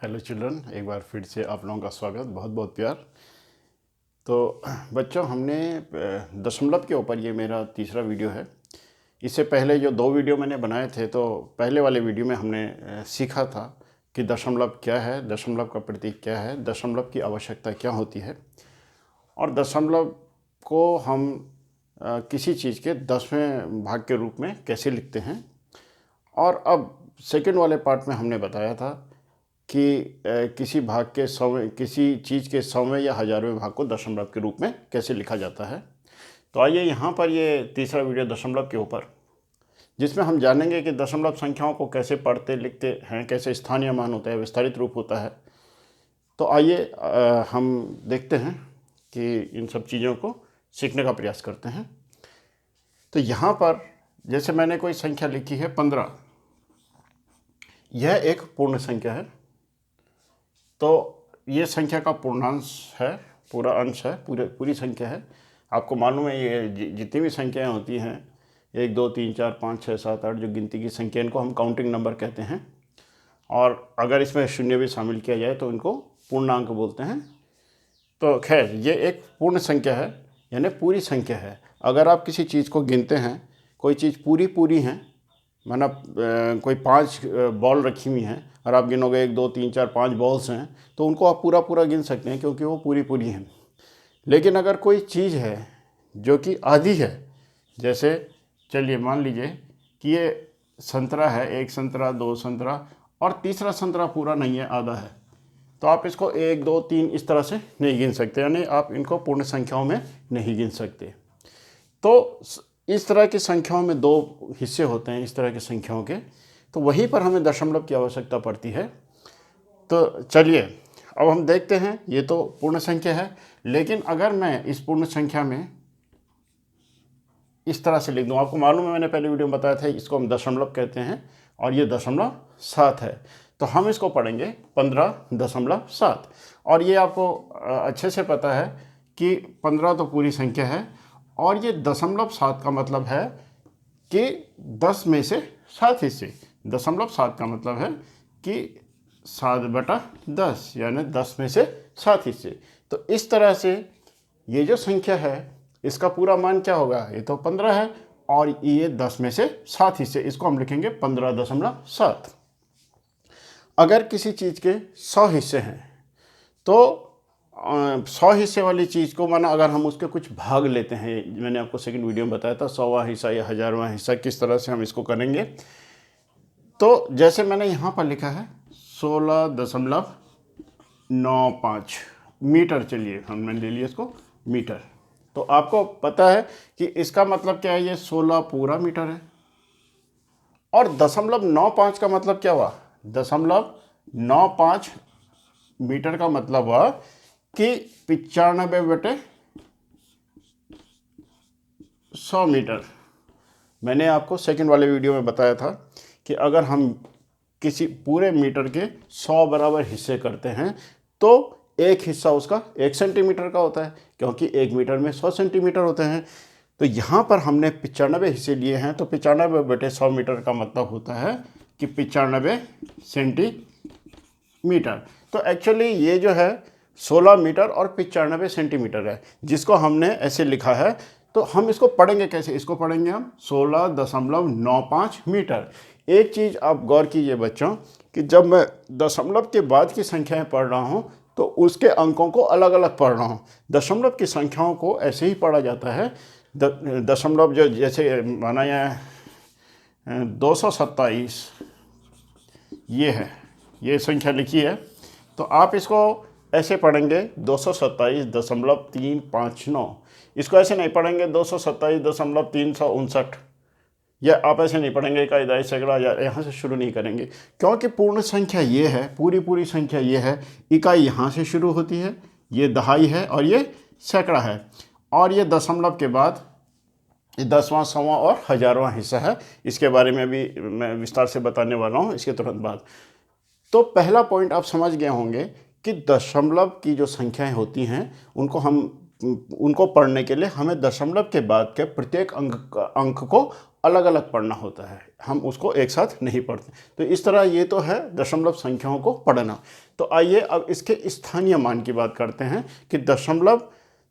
Hello children, एक बार फिर से आप लोगों का स्वागत, बहुत बहुत प्यार। तो बच्चों, हमने दशमलव के ऊपर ये मेरा तीसरा वीडियो है। इससे पहले जो 2 वीडियो मैंने बनाए थे, तो पहले वाले वीडियो में हमने सीखा था कि दशमलव क्या है, दशमलव का प्रतीक क्या है, दशमलव की आवश्यकता क्या होती है और दशमलव को हम किसी चीज़ के 10वें भाग के रूप में कैसे लिखते हैं। और अब सेकंड वाले पार्ट में हमने बताया था कि किसी भाग के 100वें, किसी चीज़ के 100वें या 1000वें भाग को दशमलव के रूप में कैसे लिखा जाता है। तो आइए यहाँ पर ये तीसरा वीडियो दशमलव के ऊपर, जिसमें हम जानेंगे कि दशमलव संख्याओं को कैसे पढ़ते लिखते हैं, कैसे स्थानीय मान होता है, विस्तारित रूप होता है। तो आइए हम देखते हैं कि इन सब चीज़ों को सीखने का प्रयास करते हैं। तो यहाँ पर जैसे मैंने कोई संख्या लिखी है 15, यह एक पूर्ण संख्या है। तो ये संख्या का पूर्णांश है, पूरा अंश है, पूरी संख्या है। आपको मालूम है ये जितनी भी संख्याएं होती हैं 1 2 3 4 5 6 7 8, जो गिनती की संख्या, इनको हम काउंटिंग नंबर कहते हैं। और अगर इसमें शून्य भी शामिल किया जाए तो इनको पूर्णांक बोलते हैं। तो खैर, ये एक पूर्ण संख्या है, यानी पूरी संख्या है। अगर आप किसी चीज़ को गिनते हैं, कोई चीज़ पूरी है, माना कोई 5 बॉल रखी हुई हैं और आप गिनोगे 1 2 3 4 5 बॉल्स हैं, तो उनको आप पूरा गिन सकते हैं क्योंकि वो पूरी हैं। लेकिन अगर कोई चीज़ है जो कि आधी है, जैसे चलिए मान लीजिए कि ये संतरा है, 1 संतरा 2 संतरा और तीसरा संतरा पूरा नहीं है, आधा है, तो आप इसको 1 2 3 इस तरह से नहीं गिन सकते, यानी आप इनको पूर्ण संख्याओं में नहीं गिन सकते। तो इस तरह की संख्याओं में 2 हिस्से होते हैं, इस तरह की संख्याओं के, तो वहीं पर हमें दशमलव की आवश्यकता पड़ती है। तो चलिए अब हम देखते हैं, ये तो पूर्ण संख्या है, लेकिन अगर मैं इस पूर्ण संख्या में इस तरह से लिख दूं, आपको मालूम है मैंने पहले वीडियो में बताया था, इसको हम दशमलव कहते हैं और ये 0.7 है। तो हम इसको पढ़ेंगे 15.7। और ये आपको अच्छे से पता है कि 15 तो पूरी संख्या है और ये 0.7 का मतलब है कि 10 में से 7 हिस्से। 0.7 का मतलब है कि 7/10, यानी 10 में से 7 हिस्से। तो इस तरह से ये जो संख्या है, इसका पूरा मान क्या होगा, ये तो 15 है और ये 10 में से 7 हिस्से, इसको हम लिखेंगे 15.7। अगर किसी चीज़ के 100 हिस्से हैं तो 100 हिस्से वाली चीज़ को, माना अगर हम उसके कुछ भाग लेते हैं, मैंने आपको सेकंड वीडियो में बताया था 100वां हिस्सा या 1000वां हिस्सा किस तरह से हम इसको करेंगे। तो जैसे मैंने यहाँ पर लिखा है 16.95 मीटर, चलिए हमने ले लिया इसको मीटर। तो आपको पता है कि इसका मतलब क्या है, ये 16 पूरा मीटर है। और 0.95 का मतलब क्या हुआ, 0.95 मीटर का मतलब हुआ कि 95/100 मीटर। मैंने आपको सेकंड वाले वीडियो में बताया था कि अगर हम किसी पूरे मीटर के 100 बराबर हिस्से करते हैं तो एक हिस्सा उसका 1 सेंटीमीटर का होता है, क्योंकि 1 मीटर में 100 सेंटीमीटर होते हैं। तो यहाँ पर हमने 95 हिस्से लिए हैं, तो 95/100 मीटर का मतलब होता है कि 95 सेंटीमीटर। तो एक्चुअली ये जो है 16 मीटर और 95 सेंटीमीटर है, जिसको हमने ऐसे लिखा है। तो हम इसको पढ़ेंगे कैसे, इसको पढ़ेंगे हम 16.95 मीटर। एक चीज़ आप गौर कीजिए बच्चों, कि जब मैं दशमलव के बाद की संख्याएं पढ़ रहा हूं तो उसके अंकों को अलग अलग पढ़ रहा हूं। दशमलव की संख्याओं को ऐसे ही पढ़ा जाता है। दशमलव जो जैसे माना है 227, ये है, ये संख्या लिखी है, तो आप इसको ऐसे पढ़ेंगे 227.359। इसको ऐसे नहीं पढ़ेंगे 227.359, या आप ऐसे नहीं पढ़ेंगे इकाई दहाई सैकड़ा, या यहाँ से शुरू नहीं करेंगे, क्योंकि पूर्ण संख्या ये है, पूरी संख्या ये है। इकाई यहाँ से शुरू होती है, ये दहाई है और ये सैकड़ा है, और ये दशमलव के बाद 10वां 100वां और 1000वां हिस्सा है। इसके बारे में भी मैं विस्तार से बताने वाला हूँ इसके तुरंत बाद। तो पहला पॉइंट आप समझ गए होंगे कि दशमलव की जो संख्याएं होती हैं उनको पढ़ने के लिए हमें दशमलव के बाद के प्रत्येक अंक को अलग अलग पढ़ना होता है, हम उसको एक साथ नहीं पढ़ते। तो इस तरह ये तो है दशमलव संख्याओं को पढ़ना। तो आइए अब इसके स्थानीय मान की बात करते हैं कि दशमलव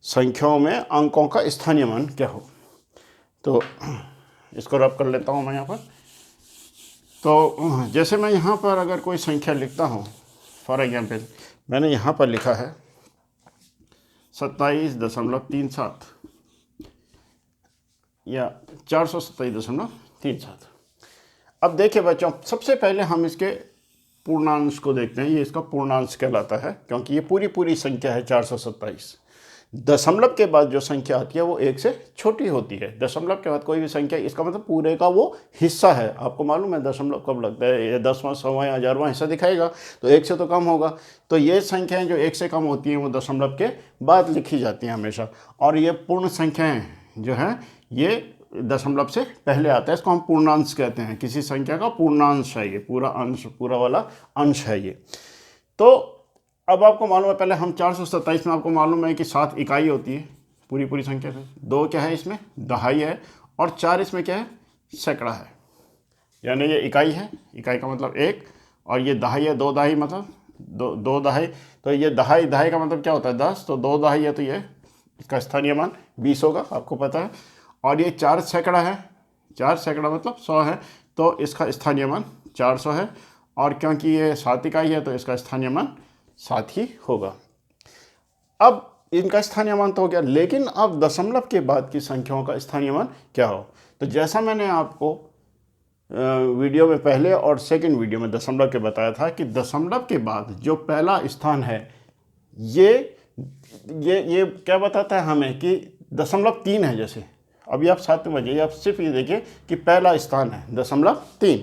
संख्याओं में अंकों का स्थानीय मान क्या हो। तो इसको रब कर लेता हूँ मैं यहाँ पर। तो जैसे मैं यहाँ पर अगर कोई संख्या लिखता हूँ, फॉर एग्जाम्पल मैंने यहाँ पर लिखा है 27.37 या 427.37। अब देखिए बच्चों, सबसे पहले हम इसके पूर्णांश को देखते हैं। ये इसका पूर्णांश कहलाता है क्योंकि ये पूरी संख्या है 427। दशमलव के बाद जो संख्या आती है वो एक से छोटी होती है। दशमलव के बाद कोई भी संख्या, इसका मतलब पूरे का वो हिस्सा है। आपको मालूम है दशमलव कब लगता है, ये 10वां 100वां या 1000वां हिस्सा दिखाएगा, तो एक से तो कम होगा। तो ये संख्याएं जो एक से कम होती हैं वो दशमलव के बाद लिखी जाती हैं हमेशा। और ये पूर्ण संख्याएं जो हैं ये दशमलव से पहले आता है। इसको हम पूर्णांश कहते हैं। किसी संख्या का पूर्णांश है ये, पूरा अंश, पूरा वाला अंश है ये। तो अब आपको मालूम है, पहले हम 427 में आपको मालूम है कि 7 इकाई होती है पूरी संख्या में। 2 क्या है इसमें, दहाई है, और 4 इसमें क्या है, सैकड़ा है। यानी ये इकाई है, इकाई का मतलब 1, और ये दहाई है, 2 दहाई मतलब दो दहाई। तो ये दहाई का मतलब क्या होता है, 10। तो 2 दहाई है तो ये इसका स्थानीय मान 20 होगा, आपको पता है। और ये 4 सैकड़ा है, 4 सैकड़ा मतलब 100 है, तो इसका स्थानीय मान 400 है। और क्योंकि ये 7 इकाई है तो इसका स्थानीय मान 7 ही होगा। अब इनका स्थानीय मान तो हो गया, लेकिन अब दशमलव के बाद की संख्याओं का स्थानीय मान क्या हो। तो जैसा मैंने आपको वीडियो में पहले और सेकंड वीडियो में दशमलव के बताया था कि दशमलव के बाद जो पहला स्थान है ये क्या बताता है हमें कि दशमलव 3 है। जैसे अभी आप 7 बजे, आप सिर्फ ये देखिए कि पहला स्थान है दशमलव 3।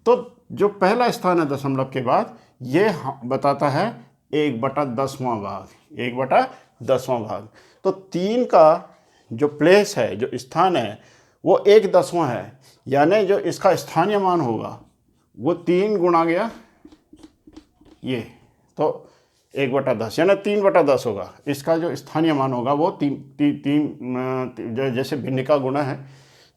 तो जो पहला स्थान है दशमलव के बाद ये बताता है 1/10वां भाग, 1/10वां भाग। तो 3 का जो प्लेस है, जो स्थान है, वो 1/10वां है। यानी जो इसका स्थानीय मान होगा वो 3 गुणा गया ये, तो 1/10 यानी 3/10 होगा। इसका जो स्थानीय मान होगा वो 3 जैसे भिन्न का गुणा है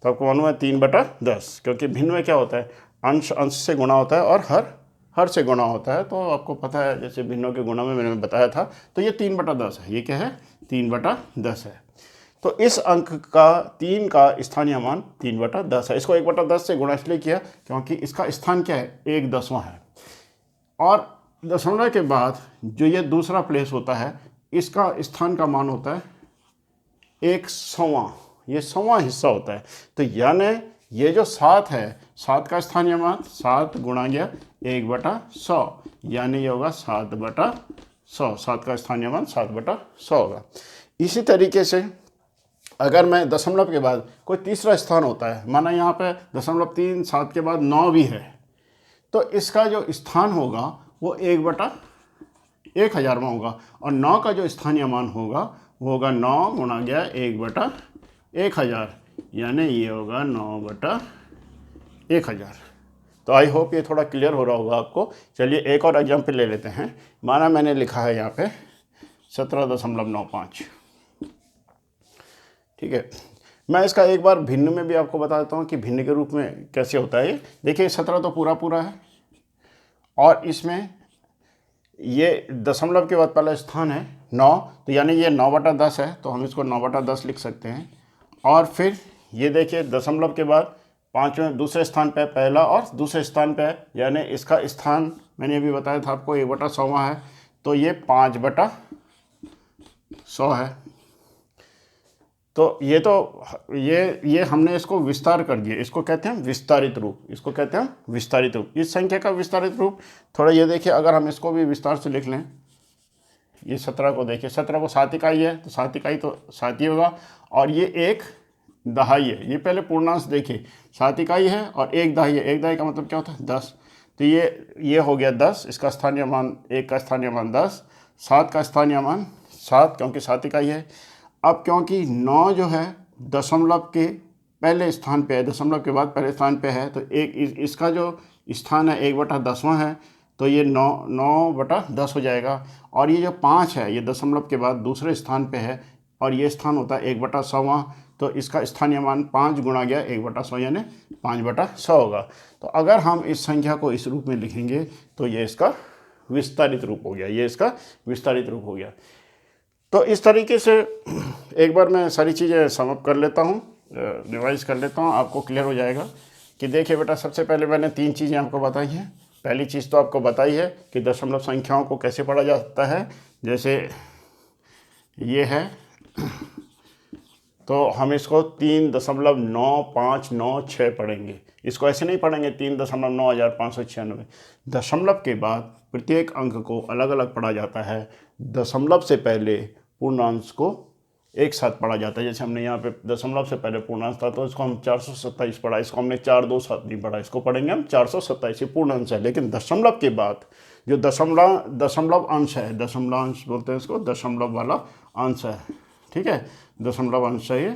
तो आपको मालूम है 3/10, क्योंकि भिन्न में क्या होता है, अंश से गुणा होता है और हर से गुणा होता है। तो आपको पता है जैसे भिन्नों के गुणा में मैंने बताया था। तो ये 3/10 है। ये क्या है, 3/10 है। तो इस अंक का 3 का स्थानीय मान 3/10 है। इसको 1/10 से गुणा इसलिए किया क्योंकि इसका स्थान क्या है, 1/10वां है। और दशमलव के बाद जो ये दूसरा प्लेस होता है इसका स्थान का मान होता है 1/100वां, ये 100वां हिस्सा होता है। तो यानी ये जो 7 है, 7 का स्थानीय मान 7 गुणा गया 1/100, यानी ये होगा 7/100। 7 का स्थानीय मान 7/100 होगा। इसी तरीके से अगर मैं दशमलव के बाद कोई तीसरा स्थान होता है, माना यहाँ पे 0.3, 7 के बाद 9 भी है, तो इसका जो स्थान होगा वो 1/1000वां होगा। और 9 का जो स्थानीय मान होगा वो होगा 9 गुणा गया 1/1000, यानी ये होगा 9/1000। तो आई होप ये थोड़ा क्लियर हो रहा होगा आपको। चलिए एक और एग्जाम्पल ले लेते हैं। माना मैंने लिखा है यहाँ पे 17.95, ठीक है। मैं इसका एक बार भिन्न में भी आपको बता देता हूँ कि भिन्न के रूप में कैसे होता है ये। देखिए 17 तो पूरा है, और इसमें ये दशमलव के बाद पहला स्थान है 9, तो यानी ये 9/10 है, तो हम इसको 9/10 लिख सकते हैं। और फिर ये देखिए दशमलव के बाद 5वें दूसरे स्थान पे पहला और दूसरे स्थान पे है, यानी इसका स्थान मैंने अभी बताया था आपको 1/100वां है, तो ये 5/100 है। तो ये हमने इसको विस्तार कर दिया। इसको कहते हैं विस्तारित रूप, इसको कहते हैं विस्तारित रूप। इस संख्या का विस्तारित रूप थोड़ा ये देखिए, अगर हम इसको भी विस्तार से लिख लें, ये 17 को देखिए, 17 को 7 इकाई है तो 7 इकाई तो 7 ही होगा। और ये 1 दहाई है, ये पहले पूर्णांश देखिए, 7 इकाई है और 1 दहाई है। 1 दहाई का मतलब क्या होता है, 10। तो ये हो गया 10, इसका स्थानीय मान, 1 का स्थानीय मान 10, 7 का स्थानीय मान 7 क्योंकि 7 इकाई है। अब क्योंकि 9 जो है दशमलव के पहले स्थान पे है, दशमलव के बाद पहले स्थान पे है, तो इसका जो स्थान है 1/10वां है, तो ये 9/10 हो जाएगा। और ये जो 5 है ये दशमलव के बाद दूसरे स्थान पे है और ये स्थान होता है 1/100वां, तो इसका स्थानीय मान 5 गुणा गया 1/100 यानी 5/100 होगा। तो अगर हम इस संख्या को इस रूप में लिखेंगे तो ये इसका विस्तारित रूप हो गया, ये इसका विस्तारित रूप हो गया। तो इस तरीके से एक बार मैं सारी चीज़ें समअप कर लेता हूँ, रिवाइज कर लेता हूँ, आपको क्लियर हो जाएगा कि देखिए बेटा, सबसे पहले मैंने 3 चीज़ें आपको बताई हैं। पहली चीज़ तो आपको बताई है कि दशमलव संख्याओं को कैसे पढ़ा जाता है। जैसे ये है तो हम इसको 3.9596 पढ़ेंगे, इसको ऐसे नहीं पढ़ेंगे 3.9596। दशमलव के बाद प्रत्येक अंक को अलग अलग पढ़ा जाता है। दशमलव से पहले पूर्णांश को एक साथ पढ़ा जाता है। जैसे हमने यहाँ पे दशमलव से पहले पूर्णांश था तो इसको हम 427 पढ़ा, इसको हमने 427 नहीं पढ़ा, इसको पढ़ेंगे हम 427। ये पूर्णांश है। लेकिन दशमलव के बाद जो दशमलव अंश है, दशमलवांश बोलते हैं इसको, दशमलव वाला अंश है, ठीक है, दशमलव अंश है ये,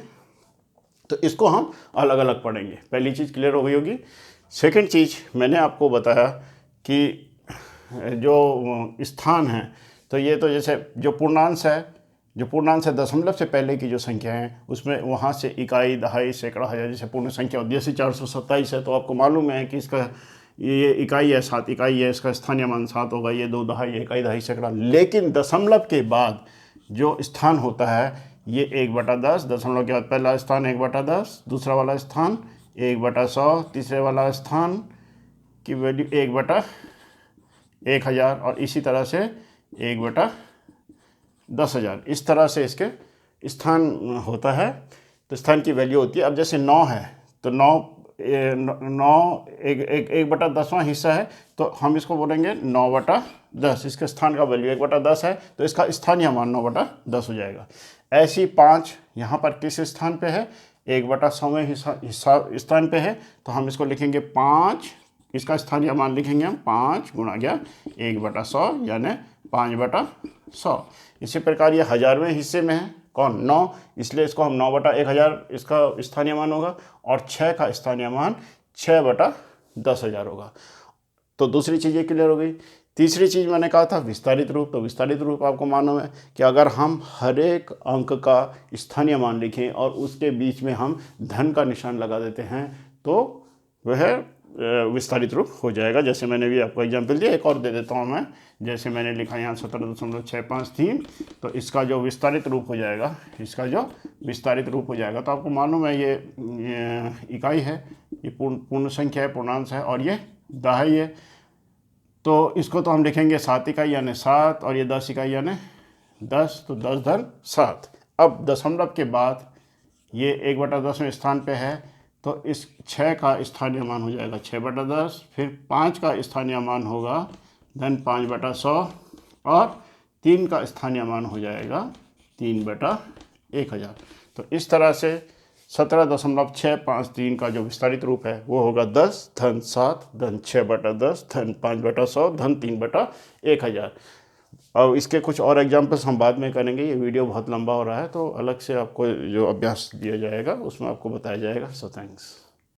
तो इसको हम अलग अलग पढ़ेंगे। पहली चीज़ क्लियर हो गई होगी। सेकंड चीज़ मैंने आपको बताया कि जो स्थान है, तो ये तो जैसे जो पूर्णांश है दशमलव से पहले की जो संख्या है उसमें वहाँ से इकाई, दहाई, सैकड़ा, हजार जैसे पूर्ण संख्या होती है। जैसे 427 है तो आपको मालूम है कि इसका ये इकाई है 7 इकाई है, इसका स्थानीय मान 7 होगा, ये 2 दहाई, इकाई, दहाई, सैकड़ा। लेकिन दशमलव के बाद जो स्थान होता है ये 1/10, दशमलव के बाद पहला स्थान 1/10, दूसरा वाला स्थान 1/100, तीसरे वाला स्थान की वैल्यू 1/1000 और इसी तरह से 1/10,000। इस तरह से इसके स्थान होता है, तो स्थान की वैल्यू होती है। अब जैसे 9 है तो 9 1/10वां हिस्सा है तो हम इसको बोलेंगे 9/10। इसके स्थान का वैल्यू 1/10 है तो इसका स्थानीय मान 9/10 हो जाएगा। ऐसी 5 यहाँ पर किस स्थान पे है, 1/100वें हिस्सा स्थान पे है, तो हम इसको लिखेंगे 5, इसका स्थानीय मान लिखेंगे हम 5 गुणा गया 1/100 यानी 5/100। इसी प्रकार ये 1000वें हिस्से में है, कौन, 9, इसलिए इसको हम 9/1000 इसका स्थानीय मान होगा और 6 का स्थानीय मान 6/10,000 होगा। तो दूसरी चीज़ ये क्लियर हो गई। तीसरी चीज़ मैंने कहा था विस्तारित रूप। तो विस्तारित रूप आपको मालूम है कि अगर हम हर एक अंक का स्थानीय मान लिखें और उसके बीच में हम धन का निशान लगा देते हैं तो वह विस्तारित रूप हो जाएगा। जैसे मैंने भी आपको एग्जाम्पल दिया, एक और दे देता हूँ मैं। जैसे मैंने लिखा यहाँ 17.653, तो इसका जो विस्तारित रूप हो जाएगा, तो आपको मालूम है ये इकाई है, ये पूर्ण संख्या है, पूर्णांश है, और ये दहाई है। तो इसको तो हम लिखेंगे 7 इकाई यानी 7 और ये 10 इकाई यानी 10, तो 10 धन 7। अब दशमलव के बाद ये 1/10वें स्थान पे है तो इस 6 का स्थानीय मान हो जाएगा 6/10, फिर 5 का स्थानीय मान होगा धन 5/100 और 3 का स्थानीय मान हो जाएगा 3/1000। तो इस तरह से 17.653 का जो विस्तारित रूप है वो होगा 10 धन 7 धन 6/10 धन 5/100 धन 3/1000। अब इसके कुछ और एग्जाम्पल्स हम बाद में करेंगे, ये वीडियो बहुत लंबा हो रहा है तो अलग से आपको जो अभ्यास दिया जाएगा उसमें आपको बताया जाएगा। So thanks.